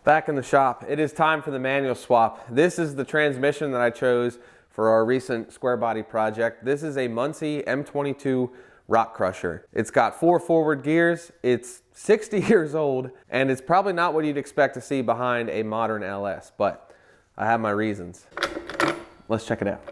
Back in the shop, it is time for the manual swap. This is the transmission that I chose for our recent Squarebody project. This is a Muncie M22 rock crusher. It's got 4 forward gears, it's 60 years old, and it's probably not what you'd expect to see behind a modern LS, but I have my reasons. Let's check it out.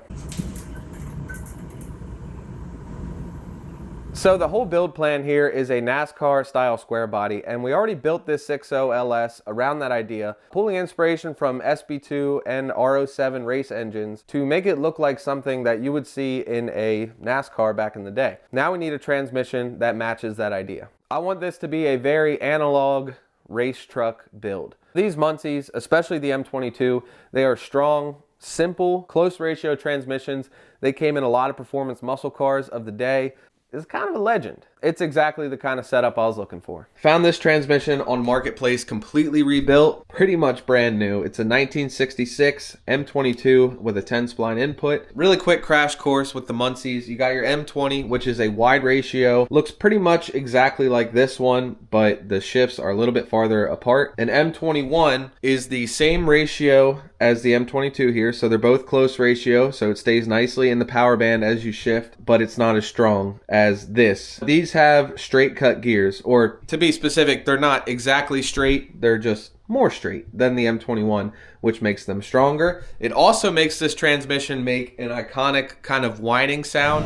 So the whole build plan here is a NASCAR style square body, and we already built this 6.0 LS around that idea, pulling inspiration from SB2 and R07 race engines to make it look like something that you would see in a NASCAR back in the day. Now we need a transmission that matches that idea. I want this to be a very analog race truck build. These Muncies, especially the M22, they are strong, simple, close ratio transmissions. They came in a lot of performance muscle cars of the day. It's kind of a legend. It's exactly the kind of setup I was looking for. Found this transmission on Marketplace completely rebuilt, pretty much brand new. It's a 1966 M22 with a 10 spline input. Really quick crash course with the Muncies. You got your M20, which is a wide ratio. Looks pretty much exactly like this one, but the shifts are a little bit farther apart. An M21 is the same ratio as the M22 here, so they're both close ratio, so it stays nicely in the power band as you shift, but it's not as strong as this. These have straight cut gears, or to be specific, they're not exactly straight, they're just more straight than the M21, which makes them stronger. It also makes this transmission make an iconic kind of whining sound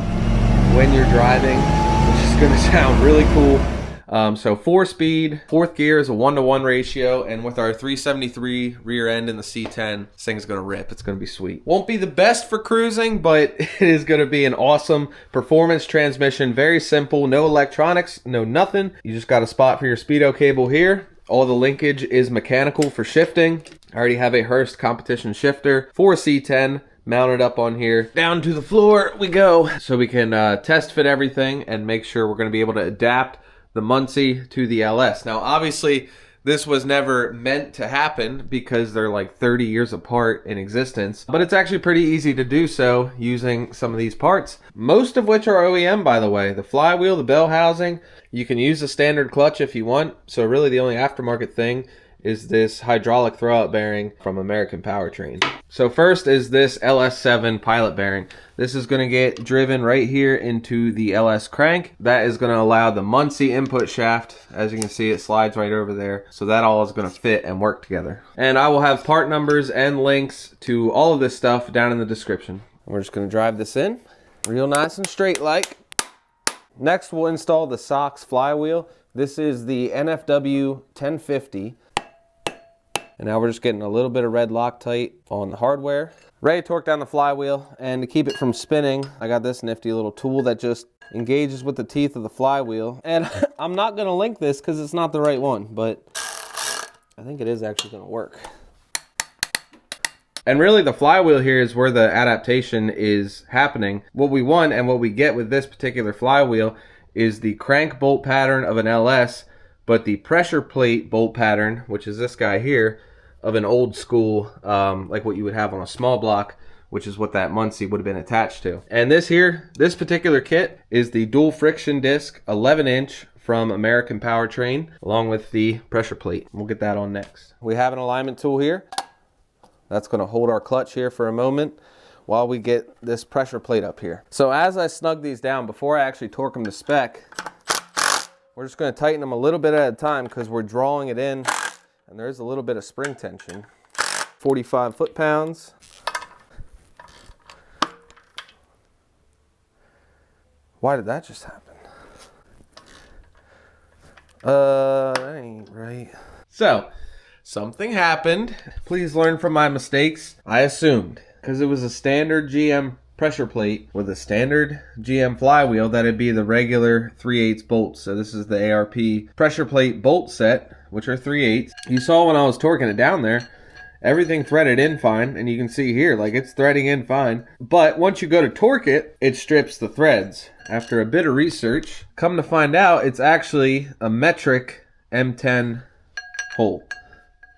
when you're driving, which is going to sound really cool. So 4-speed, 4th gear is a 1-to-1 ratio, and with our 373 rear end in the C10, this thing's gonna rip. It's gonna be sweet. Won't be the best for cruising, but it is gonna be an awesome performance transmission. Very simple, no electronics, no nothing. You just got a spot for your speedo cable here. All the linkage is mechanical for shifting. I already have a Hurst competition shifter for a C10. Mounted up on here. Down to the floor we go. So we can test fit everything and make sure we're gonna be able to adapt the Muncie to the LS. Now, obviously, this was never meant to happen because they're like 30 years apart in existence, but it's actually pretty easy to do so using some of these parts, most of which are OEM, by the way. The Flywheel, the Bellhousing, you can use the standard clutch if you want, so really the only aftermarket thing is this hydraulic throwout bearing from American Powertrain. So first is this LS7 Pilot Bearing. This is gonna get driven right here into the LS crank. That is gonna allow the Muncie input shaft, as you can see, it slides right over there. So that all is gonna fit and work together. And I will have part numbers and links to all of this stuff down in the description. We're just gonna drive this in, real nice and straight like. Next, we'll install the Sachs flywheel. This is the NFW 1050. And now we're just getting a little bit of red Loctite on the hardware. Ready to torque down the flywheel, and to keep it from spinning, I got this nifty little tool that just engages with the teeth of the flywheel. And I'm not gonna link this because it's not the right one, but I think it is actually gonna work. And really the flywheel here is where the adaptation is happening. What we want and what we get with this particular flywheel is the crank bolt pattern of an LS, but the pressure plate bolt pattern, which is this guy here, of an old school, like what you would have on a small block, which is what that Muncie would have been attached to. And this here, this particular kit is the dual friction disc 11-inch from American Powertrain, along with the pressure plate. We'll get that on next. We have an alignment tool here. That's gonna hold our clutch here for a moment while we get this pressure plate up here. So as I snug these down, before I actually torque them to spec, we're just going to tighten them a little bit at a time because we're drawing it in and there's a little bit of spring tension. 45 foot-pounds. Why did that just happen? That ain't right. So, something happened. Please learn from my mistakes. I assumed, because it was a standard GM pressure plate with a standard GM flywheel, that it'd be the regular 3/8 bolts. So this is the ARP pressure plate bolt set, which are 3/8. You saw when I was torquing it down there, everything threaded in fine, and you can see here, like, it's threading in fine. But once you go to torque it, it strips the threads. After a bit of research, come to find out it's actually a metric M10 hole.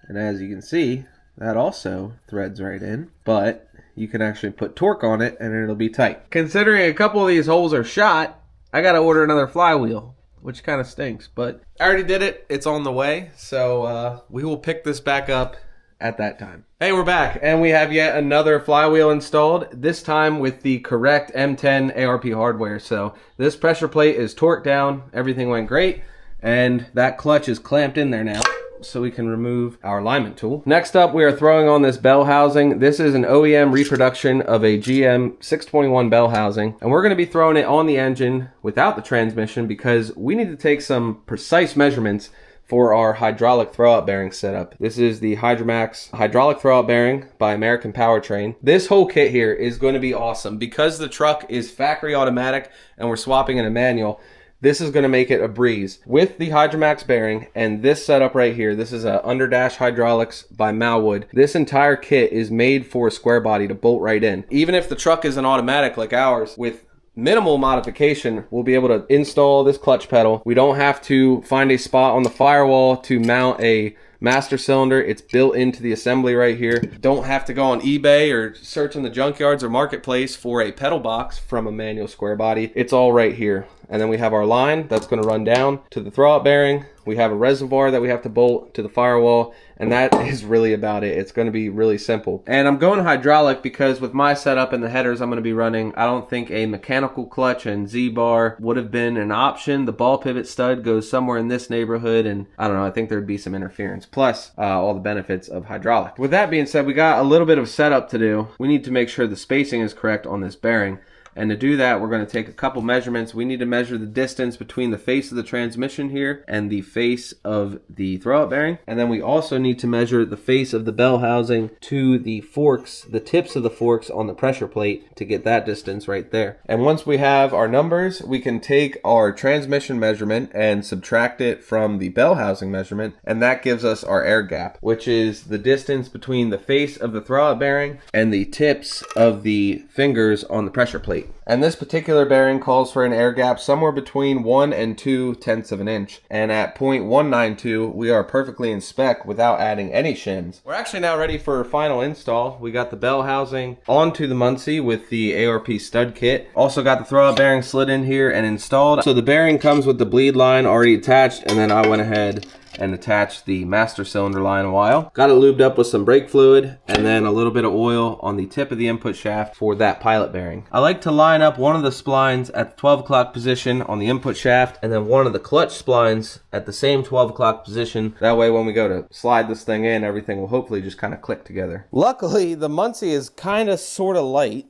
And as you can see, that also threads right in, but you can actually put torque on it and it'll be tight. Considering a couple of these holes are shot, I gotta order another flywheel, which kind of stinks, but I already did it. It's on the way, so we will pick this back up at that time. Hey, we're back, and we have yet another flywheel installed, this time with the correct M10 ARP hardware. So this pressure plate is torqued down, everything went great, and that clutch is clamped in there now, so we can remove our alignment tool. Next up, we are throwing on this bell housing. This is an OEM reproduction of a GM 621 bell housing, and we're going to be throwing it on the engine without the transmission because we need to take some precise measurements for our hydraulic throwout bearing setup. This is the Hydromax hydraulic throwout bearing by American Powertrain. This whole kit here is going to be awesome because the truck is factory automatic and we're swapping in a manual. This is going to make it a breeze. With the Hydromax bearing and this setup right here, this is a Underdash Hydraulics by Malwood. This entire kit is made for a Squarebody to bolt right in. Even if the truck is an automatic like ours, with minimal modification, we'll be able to install this clutch pedal. We don't have to find a spot on the firewall to mount a master cylinder. It's built into the assembly right here. Don't have to go on eBay or search in the junkyards or marketplace for a pedal box from a manual Squarebody. It's all right here. And then we have our line that's going to run down to the throwout bearing. We have a reservoir that we have to bolt to the firewall, and that is really about it. It's going to be really simple. And I'm going hydraulic because with my setup and the headers I'm going to be running, I don't think a mechanical clutch and Z-bar would have been an option. The ball pivot stud goes somewhere in this neighborhood, and I don't know, I think there'd be some interference. Plus, all the benefits of hydraulic. With that being said, we got a little bit of setup to do. We need to make sure the spacing is correct on this bearing. And to do that, we're going to take a couple measurements. We need to measure the distance between the face of the transmission here and the face of the throwout bearing. And then we also need to measure the face of the bell housing to the forks, the tips of the forks on the pressure plate to get that distance right there. And once we have our numbers, we can take our transmission measurement and subtract it from the bell housing measurement. And that gives us our air gap, which is the distance between the face of the throwout bearing and the tips of the fingers on the pressure plate. And this particular bearing calls for an air gap somewhere between 1 and 2/10 of an inch. And at 0.192, we are perfectly in spec without adding any shims. We're actually now ready for final install. We got the bell housing onto the Muncie with the ARP stud kit. Also got the throwout bearing slid in here and installed. So the bearing comes with the bleed line already attached, and then I went ahead and attach the master cylinder line a while. Got it lubed up with some brake fluid and then a little bit of oil on the tip of the input shaft for that pilot bearing. I like to line up one of the splines at the 12 o'clock position on the input shaft and then one of the clutch splines at the same 12 o'clock position. That way when we go to slide this thing in, everything will hopefully just kind of click together. Luckily, the Muncie is kind of sort of light.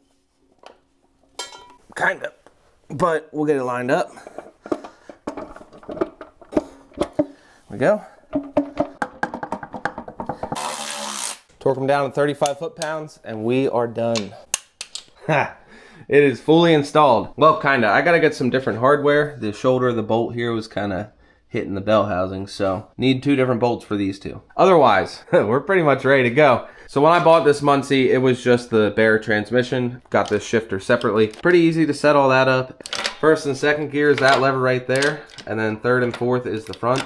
Kind of. But we'll get it lined up. We go. Torque them down to 35 foot-pounds, and we are done. Ha! It is fully installed. Well, kinda. I gotta get some different hardware. The shoulder of the bolt here was kinda hitting the bell housing, so need 2 different bolts for these 2. Otherwise, we're pretty much ready to go. So when I bought this Muncie, it was just the bare transmission. Got this shifter separately. Pretty easy to set all that up. First and second gear is that lever right there, and then third and fourth is the front.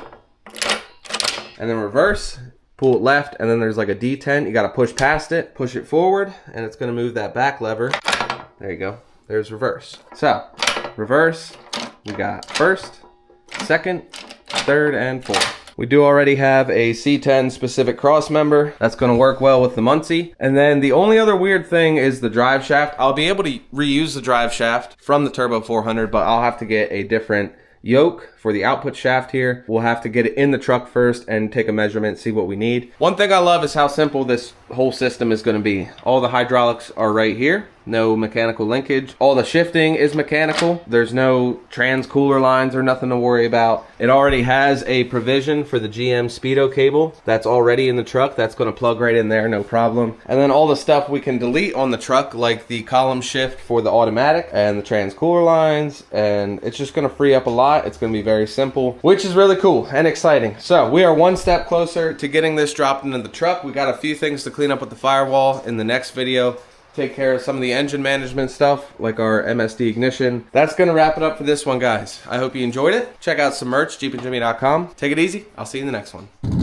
And then reverse, pull it left, and then there's like a detent. You gotta push past it, push it forward, and it's gonna move that back lever. There you go, there's reverse. So, reverse, we got first, second, third, and fourth. We do already have a C10 specific cross member. That's gonna work well with the Muncie. And then the only other weird thing is the drive shaft. I'll be able to reuse the drive shaft from the Turbo 400, but I'll have to get a different yoke for the output shaft here. We'll have to get it in the truck first and take a measurement, see what we need. One thing I love is how simple this whole system is going to be. All the hydraulics are right here. No mechanical linkage. All the shifting is mechanical. There's no trans cooler lines or nothing to worry about. It already has a provision for the GM Speedo cable that's already in the truck. That's going to plug right in there, no problem. And then all the stuff we can delete on the truck, like the column shift for the automatic and the trans cooler lines, and it's just going to free up a lot. It's going to be very simple, which is really cool and exciting. So we are one step closer to getting this dropped into the truck. We got a few things to clean up with the firewall in the next video. Take care of some of the engine management stuff, like our MSD ignition. That's gonna wrap it up for this one, guys. I hope you enjoyed it. Check out some merch, jeepandjimmy.com. Take it easy. I'll see you in the next one.